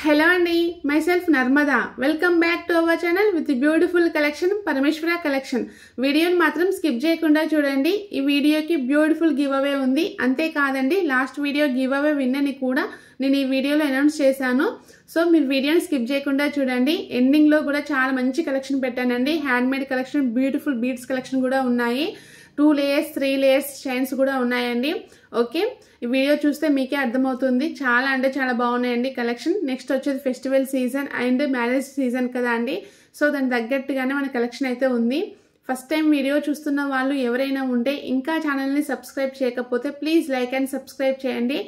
Hello Andy, myself Narmada. Welcome back to our channel with the beautiful collection Parameshwara collection. Video ni matram skip cheyakunda chudandi. Ee video ki beautiful giveaway undi. Ante kadandi last video giveaway winner ni kuda nenu ee video lo announce chesanu. So meer video ni skip cheyakunda chudandi. Ending lo kuda chaala manchi collection pettanandi. Handmade collection, beautiful beads collection kuda unnayi. 2 layers 3 layers chains kuda unnayandi. Okay ఈ video చూస్తే మీకే అర్థమవుతుంది చాలా అంటే చాలా బాగున్నాయండి collection. Next వచ్చేది festival season and marriage season కదా అండి. సో దానికి తగ్గట్టుగానే మన కలెక్షన్ అయితే ఉంది. ఫస్ట్ టైం వీడియో చూస్తున్న వాళ్ళు ఎవరైనా ఉంటే ఇంకా ఛానల్ని సబ్స్క్రైబ్ చేయకపోతే ప్లీజ్ లైక్ అండ్ సబ్స్క్రైబ్ చేయండి.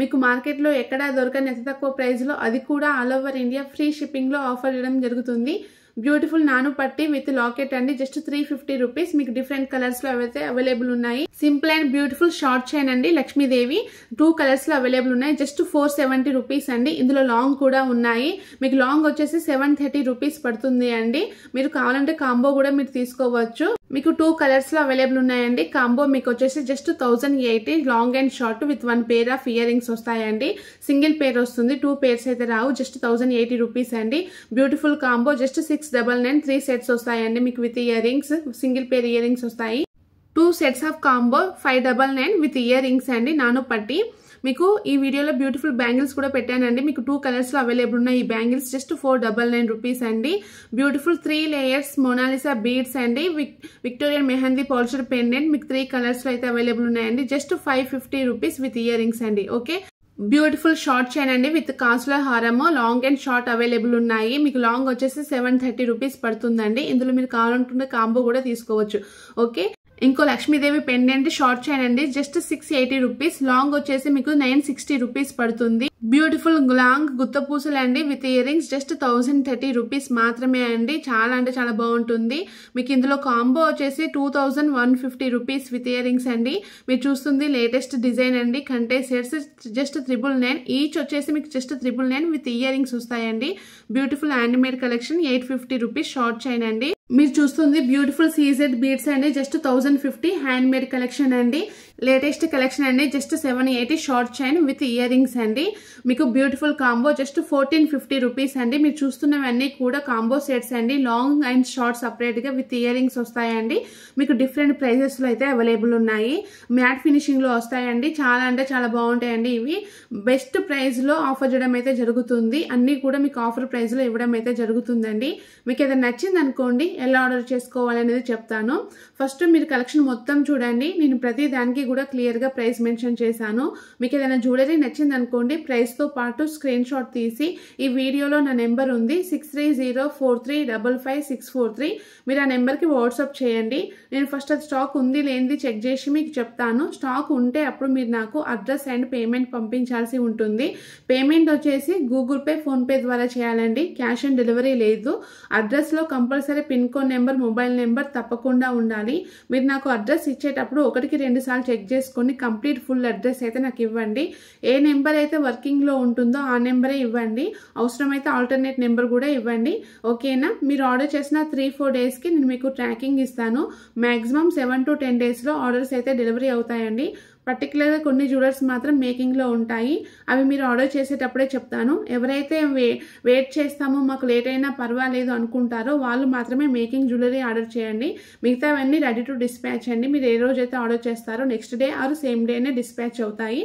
మీకు మార్కెట్లో ఎక్కడా దొరకని అతి తక్కువ ప్రైస్లో అది కూడా ఆల్ ఓవర్ ఇండియా ఫ్రీ షిప్పింగ్లో ఆఫర్ చేయడం జరుగుతుంది. బ్యూటిఫుల్ నాను పట్టి విత్ లాకెట్ అండి. Just 350 rupees. మీకు డిఫరెంట్ కలర్స్ లో అయితే అవైలబుల్ ఉన్నాయి. Simple and beautiful short chain అండి. లక్ష్మీదేవి 2 కలర్స్ లో అవైలబుల్ ఉన్నాయి. జస్ట్ 470 రూపీస్ అండి. ఇందులో లాంగ్ కూడా ఉన్నాయి. మీకు లాంగ్ వచ్చేసి 730 రూపీస్ పడుతుంది అండి. మీరు కావాలంటే కాంబో కూడా మీరు తీసుకోవచ్చు. మీకు 2 కలర్స్ లో అవైలబుల్ ఉన్నాయండి. కాంబో మీకు వచ్చేసి just 1080 long and short with 1 pair of ear rings వస్తాయండి. సింగిల్ పేర్ వస్తుంది, 2 పేర్స్ అయితే రావు. జస్ట్ 1080 రూపీస్ అండి. బ్యూటిఫుల్ కాంబో జస్ట్ 699 3 సెట్స్ వస్తాయండి. మీకు with ear rings single pair ear rings వస్తాయి. 2 sets of combo 599 with ear rings అండి. నాను పట్టి మీకు ఈ వీడియోలో బ్యూటిఫుల్ బ్యాంగిల్స్ కూడా పెట్టానండి. మీకు 2 కలర్స్ లో అవైలబుల్ ఉన్నాయి. ఈ బ్యాంగిల్స్ జస్ట్ 499 రూపీస్ అండి. బ్యూటిఫుల్ 3 లేయర్స్ మోనాలిసా బీడ్స్ అండి. విక్టోరియన్ మెహందీ పాలిష్డ్ పెండెంట్ మీకు 3 కలర్స్ లో అయితే అవైలబుల్ ఉన్నాయండి. Just 550 rupees with ear rings అండి. ఓకే, బ్యూటిఫుల్ షార్ట్ చైన్ అండి విత్ కాసుల హారము. లాంగ్ అండ్ షార్ట్ అవైలబుల్ ఉన్నాయి. మీకు లాంగ్ వచ్చేసి 730 రూపీస్ పడుతుందండి. ఇందులో మీరు కావాలనుకున్న కాంబో కూడా తీసుకోవచ్చు. ఓకే, ఇంకో లక్ష్మీదేవి పెండెంట్ షార్ట్ చైన్ అండి. Just 680 rupees. లాంగ్ వచ్చేసి మీకు 960 రూపీస్ పడుతుంది. బ్యూటిఫుల్ లాంగ్ గుత్త పూసలు అండి with ear rings just 1030 rupees మాత్రమే అండి. చాలా అంటే చాలా బాగుంటుంది. మీకు ఇందులో కాంబో వచ్చేసి 2150 రూపీస్ విత్ ఇయర్ రింగ్స్ అండి. మీరు చూస్తుంది లేటెస్ట్ డిజైన్ అండి. కంటే సెట్స్ జస్ట్ 999 ఈచ్ వచ్చేసి మీకు జస్ట్ 999 విత్ ఇయర్ రింగ్స్ వస్తాయండి. Beautiful handmade collection 850 rupees short chain అండి. మీరు చూస్తుంది బ్యూటిఫుల్ సీజెడ్ బీడ్స్ అండి. జస్ట్ 1050 హ్యాండ్మేడ్ కలెక్షన్ అండి. లేటెస్ట్ కలెక్షన్ అండి. Just 780 short chain with ear rings అండి. మీకు బ్యూటిఫుల్ కాంబో జస్ట్ 1450 రూపీస్ అండి. మీరు చూస్తున్నవన్నీ కూడా కాంబో సెట్స్ అండి. లాంగ్ అండ్ షార్ట్ సపరేట్ గా విత్ ఇయర్ రింగ్స్ వస్తాయండి. మీకు డిఫరెంట్ ప్రైజెస్ లో అయితే అవైలబుల్ ఉన్నాయి. మ్యాట్ ఫినిషింగ్ లో వస్తాయండి. చాలా అంటే చాలా బాగుంటాయండి. ఇవి బెస్ట్ ప్రైస్ లో ఆఫర్ చేయడం అయితే జరుగుతుంది. అన్ని కూడా మీకు ఆఫర్ ప్రైస్ లో ఇవ్వడం అయితే జరుగుతుందండి. మీకు ఏదైనా నచ్చింది అనుకోండి, ఎలా ఆర్డర్ చేసుకోవాలి అనేది చెప్తాను. ఫస్ట్ మీరు కలెక్షన్ మొత్తం చూడండి. నేను ప్రతి దానికి కూడా క్లియర్ గా ప్రైస్ మెన్షన్ చేశాను. మీకు ఏదైనా జ్యువెలరీ నచ్చింది అనుకోండి, ప్రైస్ తో పాటు స్క్రీన్ షాట్ తీసి ఈ వీడియోలో నా నెంబర్ ఉంది 6304355643. మీరు ఆ నెంబర్ కి వాట్సాప్ చేయండి. నేను ఫస్ట్ అది స్టాక్ ఉంది లేనిది చెక్ చేసి మీకు చెప్తాను. స్టాక్ ఉంటే అప్పుడు మీరు నాకు అడ్రస్ అండ్ పేమెంట్ పంపించాల్సి ఉంటుంది. పేమెంట్ వచ్చేసి గూగుల్ పే, ఫోన్ పే ద్వారా చేయాలండి. క్యాష్ ఆన్ డెలివరీ లేదు. అడ్రస్ లో compulsory pin code number, mobile number తప్పకుండా ఉండాలి. మీరు నాకు అడ్రస్ ఇచ్చేటప్పుడు 1కి 2 సార్లు చెక్ చేసుకొని కంప్లీట్ ఫుల్ అడ్రస్ అయితే నాకు ఇవ్వండి. ఏ నెంబర్ అయితే వర్కింగ్ లో ఉంటుందో ఆ నెంబరే ఇవ్వండి. అవసరమైతే ఆల్టర్నేట్ నెంబర్ కూడా ఇవ్వండి. ఓకేనా? మీరు ఆర్డర్ చేసిన 3-4 డేస్ కి నేను మీకు ట్రాకింగ్ ఇస్తాను. మాక్సిమం 7 to 10 డేస్ లో ఆర్డర్స్ అయితే డెలివరీ అవుతాయండి. పర్టికులర్ గా కొన్ని జ్యువెలర్స్ మాత్రం మేకింగ్ లో ఉంటాయి. అవి మీరు ఆర్డర్ చేసేటప్పుడే చెప్తాను. ఎవరైతే వెయిట్ చేస్తామో మాకు లేట్ అయినా పర్వాలేదు అనుకుంటారో వాళ్ళు మాత్రమే మేకింగ్ జ్యువెలరీ ఆర్డర్ చేయండి. మిగతావన్నీ రెడీ టు డిస్పాచ్ అండి. మీరు ఏ రోజైతే ఆర్డర్ చేస్తారో నెక్స్ట్ డే ఆర్ సేమ్ డేనే డిస్పాచ్ అవుతాయి.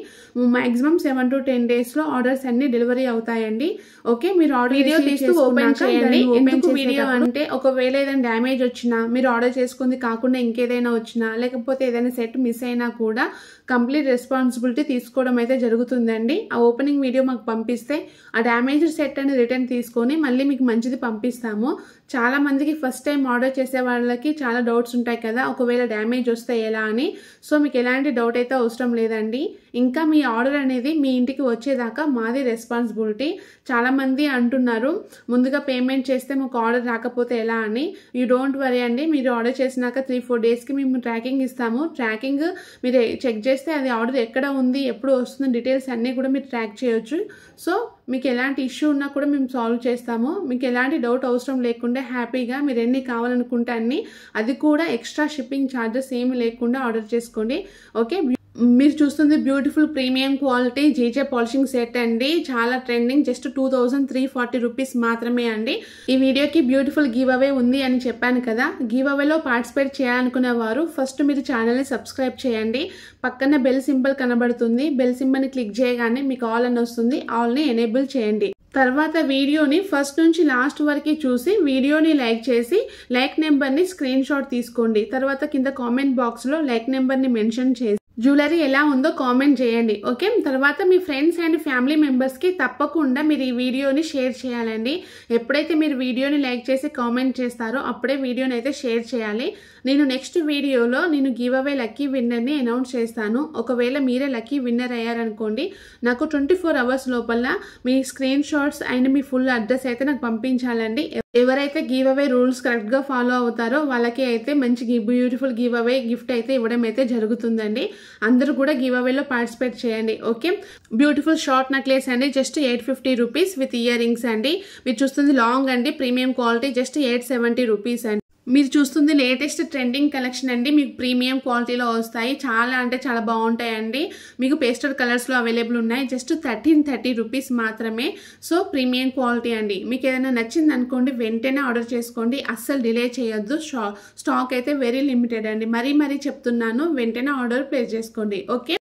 మాక్సిమం 7 to 10 డేస్ లో ఆర్డర్స్ అన్ని డెలివరీ అవుతాయండి. ఓకే, మీరు ఆర్డర్ వీడియో తీస్తూ ఓపెన్ చేయండి. ఎందుకు వీడియో అంటే ఒకవేళ ఏదైనా డ్యామేజ్ వచ్చినా, మీరు ఆర్డర్ చేసుకుంది కాకుండా ఇంకేదైనా వచ్చినా, లేకపోతే ఏదైనా సెట్ మిస్ అయినా కూడా కంప్లీట్ రెస్పాన్సిబిలిటీ తీసుకోవడం అయితే జరుగుతుందండి. ఆ ఓపెనింగ్ వీడియో మాకు పంపిస్తే ఆ డ్యామేజ్డ్ సెట్ అని రిటర్న్ తీసుకొని మళ్ళీ మీకు మంచిది పంపిస్తాము. చాలా మందికి ఫస్ట్ టైం ఆర్డర్ చేసే వాళ్ళకి చాలా డౌట్స్ ఉంటాయి కదా, ఒకవేళ డ్యామేజ్ వస్తే ఎలా అని. సో మీకు ఎలాంటి డౌట్ అయితే అవసరం లేదండి. ఇంకా మీ ఆర్డర్ అనేది మీ ఇంటికి వచ్చేదాకా మాది రెస్పాన్సిబిలిటీ. చాలా మంది అంటున్నారు ముందుగా పేమెంట్ చేస్తే మాకు ఆర్డర్ రాకపోతే ఎలా అని. యూ డోంట్ వరీ అండి. మీరు ఆర్డర్ చేసినాక 3-4 డేస్ కి మేము ట్రాకింగ్ ఇస్తాము. ట్రాకింగ్ మీరు చెక్ చేస్తే అది ఆర్డర్ ఎక్కడ ఉంది, ఎప్పుడు వస్తుంది, డీటెయిల్స్ అన్నీ కూడా మీరు ట్రాక్ చేయొచ్చు. సో మీకు ఎలాంటి ఇష్యూ ఉన్నా కూడా మేము సాల్వ్ చేస్తాము. మీకు ఎలాంటి డౌట్ అవసరం లేకుండా హ్యాపీగా మీరు ఎన్ని కావాలనుకుంటే అన్ని, అది కూడా ఎక్స్ట్రా షిప్పింగ్ ఛార్జెస్ ఏమి లేకుండా ఆర్డర్ చేసుకోండి. ఓకే, మీరు చూస్తుంది beautiful premium quality GJ polishing set అండి. చాలా ట్రెండింగ్. జస్ట్ 2340 రూపీస్ మాత్రమే అండి. ఈ వీడియోకి బ్యూటిఫుల్ గివ్ అవే ఉంది అని చెప్పాను కదా. గివ్ అవేలో పార్టిసిపేట్ చేయాలనుకునే వారు ఫస్ట్ మీరు ఛానల్ని సబ్స్క్రైబ్ చేయండి. పక్కన బెల్ సింబల్ కనబడుతుంది. బెల్ సింబల్ని క్లిక్ చేయగానే మీకు ఆల్ అని వస్తుంది. ఆల్ని ఎనేబుల్ చేయండి. తర్వాత వీడియోని ఫస్ట్ నుంచి లాస్ట్ వరకు చూసి వీడియోని లైక్ చేసి లైక్ నెంబర్ని స్క్రీన్ షాట్ తీసుకోండి. తర్వాత కింద కామెంట్ బాక్స్లో లైక్ నెంబర్ని మెన్షన్ చేసి జ్యువెలరీ ఎలా ఉందో కామెంట్ చేయండి. ఓకే, తర్వాత మీ ఫ్రెండ్స్ అండ్ ఫ్యామిలీ మెంబర్స్కి తప్పకుండా మీరు ఈ వీడియోని షేర్ చేయాలండి. ఎప్పుడైతే మీరు వీడియోని లైక్ చేసి కామెంట్ చేస్తారో అప్పుడే వీడియోని అయితే షేర్ చేయాలి. నేను నెక్స్ట్ వీడియోలో నేను గివ్ అవే లక్కీ విన్నర్ని అనౌన్స్ చేస్తాను. ఒకవేళ మీరే లక్కీ విన్నర్ అయ్యారనుకోండి, నాకు 24 అవర్స్ లోపల మీ స్క్రీన్ షాట్స్ అండ్ మీ ఫుల్ అడ్రస్ అయితే నాకు పంపించాలండి. ఎవరైతే గివ్ అవే రూల్స్ కరెక్ట్గా ఫాలో అవుతారో వాళ్ళకి అయితే మంచి బ్యూటిఫుల్ గివ్ అవే గిఫ్ట్ అయితే ఇవ్వడం అయితే జరుగుతుందండి. అందరూ కూడా గివ్ అవేలో పార్టిసిపేట్ చేయండి. ఓకే, బ్యూటిఫుల్ షార్ట్ నెక్లెస్ అండి. Just 850 rupees with ear rings అండి. మీరు చూస్తుంది లాంగ్ అండి, ప్రీమియం క్వాలిటీ. జస్ట్ 870 రూపీస్ అండి. మీరు చూస్తుంది లేటెస్ట్ ట్రెండింగ్ కలెక్షన్ అండి. మీకు ప్రీమియం క్వాలిటీలో వస్తాయి. చాలా అంటే చాలా బాగుంటాయండి. మీకు పేస్టల్ కలర్స్లో అవైలబుల్ ఉన్నాయి. జస్ట్ 1330 రూపీస్ మాత్రమే. సో ప్రీమియం క్వాలిటీ అండి. మీకు ఏదైనా నచ్చింది అనుకోండి, వెంటనే ఆర్డర్ చేసుకోండి. అస్సలు డిలే చేయొద్దు. స్టాక్ అయితే వెరీ లిమిటెడ్ అండి. మరీ చెప్తున్నాను, వెంటనే ఆర్డర్ ప్లేస్ చేసుకోండి. ఓకే,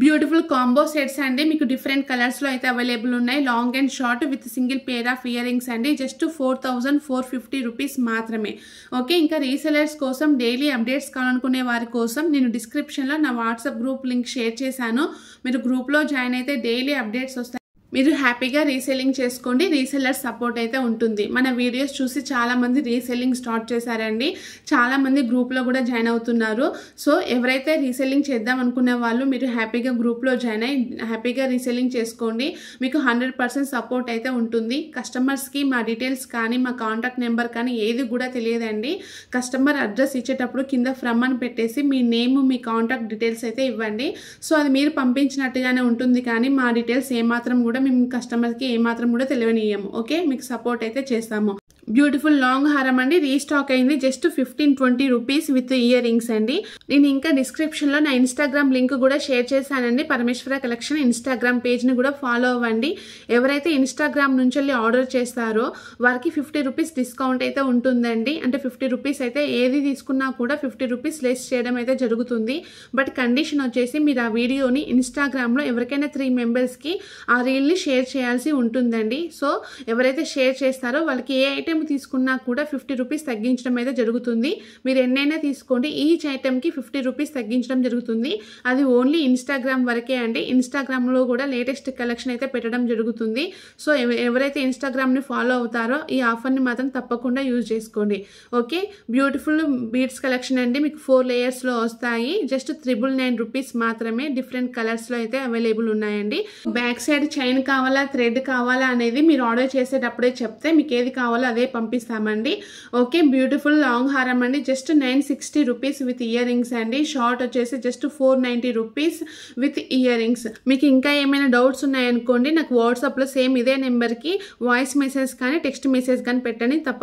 బ్యూటిఫుల్ కాంబో సెట్స్ అండి. మీకు డిఫరెంట్ కలర్స్లో అయితే అవైలబుల్ ఉన్నాయి. Long and short with single pair of ear rings అండి. జస్ట్ 4450 రూపీస్ మాత్రమే. ఓకే, ఇంకా రీసెలర్స్ కోసం డైలీ అప్డేట్స్ కావాలనుకునే వారి కోసం నేను డిస్క్రిప్షన్లో నా వాట్సాప్ గ్రూప్ లింక్ షేర్ చేశాను. మీరు గ్రూప్లో జాయిన్ అయితే డైలీ అప్డేట్స్ వస్తాయి. మీరు హ్యాపీగా రీసెల్లింగ్ చేసుకోండి. రీసెల్లర్ సపోర్ట్ అయితే ఉంటుంది. మన వీడియోస్ చూసి చాలామంది రీసెల్లింగ్ స్టార్ట్ చేశారండి. చాలామంది గ్రూప్లో కూడా జాయిన్ అవుతున్నారు. సో ఎవరైతే రీసెల్లింగ్ చేద్దాం అనుకునే వాళ్ళు మీరు హ్యాపీగా గ్రూప్లో జాయిన్ అయ్యి హ్యాపీగా రీసెల్లింగ్ చేసుకోండి. మీకు 100% సపోర్ట్ అయితే ఉంటుంది. కస్టమర్స్కి మా డీటెయిల్స్ కానీ మా కాంటాక్ట్ నెంబర్ కానీ ఏది కూడా తెలియదండి. కస్టమర్ అడ్రస్ ఇచ్చేటప్పుడు కింద ఫ్రమ్ అని పెట్టేసి మీ నేమ్ మీ కాంటాక్ట్ డీటెయిల్స్ అయితే ఇవ్వండి. సో అది మీరు పంపించినట్టుగానే ఉంటుంది, కానీ మా డీటెయిల్స్ ఏమాత్రం కూడా మేము కస్టమర్కి ఏమాత్రం కూడా తెలియనియ్యము. ఓకే, మీకు సపోర్ట్ అయితే చేస్తాము. బ్యూటిఫుల్ లాంగ్ హారం అండి. రీస్టాక్ అయింది. Just 1520 rupees with ear rings అండి. నేను ఇంకా డిస్క్రిప్షన్లో నా ఇన్స్టాగ్రామ్ లింక్ కూడా షేర్ చేశానండి. పరమేశ్వర కలెక్షన్ ఇన్స్టాగ్రామ్ పేజ్ని కూడా ఫాలో అవ్వండి. ఎవరైతే ఇన్స్టాగ్రామ్ నుంచి వెళ్ళి ఆర్డర్ చేస్తారో వారికి 50 రూపీస్ డిస్కౌంట్ అయితే ఉంటుందండి. అంటే 50 రూపీస్ అయితే ఏది తీసుకున్నా కూడా 50 రూపీస్ లెస్ చేయడం అయితే జరుగుతుంది. బట్ కండిషన్ వచ్చేసి మీరు ఆ వీడియోని ఇన్స్టాగ్రామ్లో ఎవరికైనా 3 మెంబర్స్కి ఆ రీల్ని షేర్ చేయాల్సి ఉంటుందండి. సో ఎవరైతే షేర్ చేస్తారో వాళ్ళకి ఏ ఐటెం తీసుకున్నా కూడా 50 రూపీస్ తగ్గించడం అయితే జరుగుతుంది. మీరు ఎన్నైనా తీసుకోండి, ఈచ్ ఐటెంకి 50 రూపీస్ తగ్గించడం జరుగుతుంది. అది ఓన్లీ ఇన్స్టాగ్రామ్ వరకే అండి. ఇన్స్టాగ్రామ్లో కూడా లేటెస్ట్ కలెక్షన్ అయితే పెట్టడం జరుగుతుంది. సో ఎవరైతే ఇన్స్టాగ్రామ్ని ఫాలో అవుతారో ఈ ఆఫర్ని మాత్రం తప్పకుండా యూజ్ చేసుకోండి. ఓకే, బ్యూటిఫుల్ బీడ్స్ కలెక్షన్ అండి. మీకు 4 లేయర్స్లో వస్తాయి. జస్ట్ 999 రూపీస్ మాత్రమే. డిఫరెంట్ కలర్స్లో అయితే అవైలబుల్ ఉన్నాయండి. బ్యాక్ సైడ్ చైన్ కావాలా థ్రెడ్ కావాలా అనేది మీరు ఆర్డర్ చేసేటప్పుడే చెప్తే మీకు ఏది కావాలో అదే పంపిస్తామండి. ఓకే, బ్యూటిఫుల్ లాంగ్ హారం అండి. Just 960 rupees with ear rings అండి. షార్ట్ వచ్చేసి just 490 rupees with ear rings. మీకు ఇంకా ఏమైనా డౌట్స్ ఉన్నాయనుకోండి, నాకు వాట్సాప్లో సేమ్ ఇదే నెంబర్కి వాయిస్ మెసేజ్ కానీ టెక్స్ట్ మెసేజ్ కానీ పెట్టండి. తప్పకుండా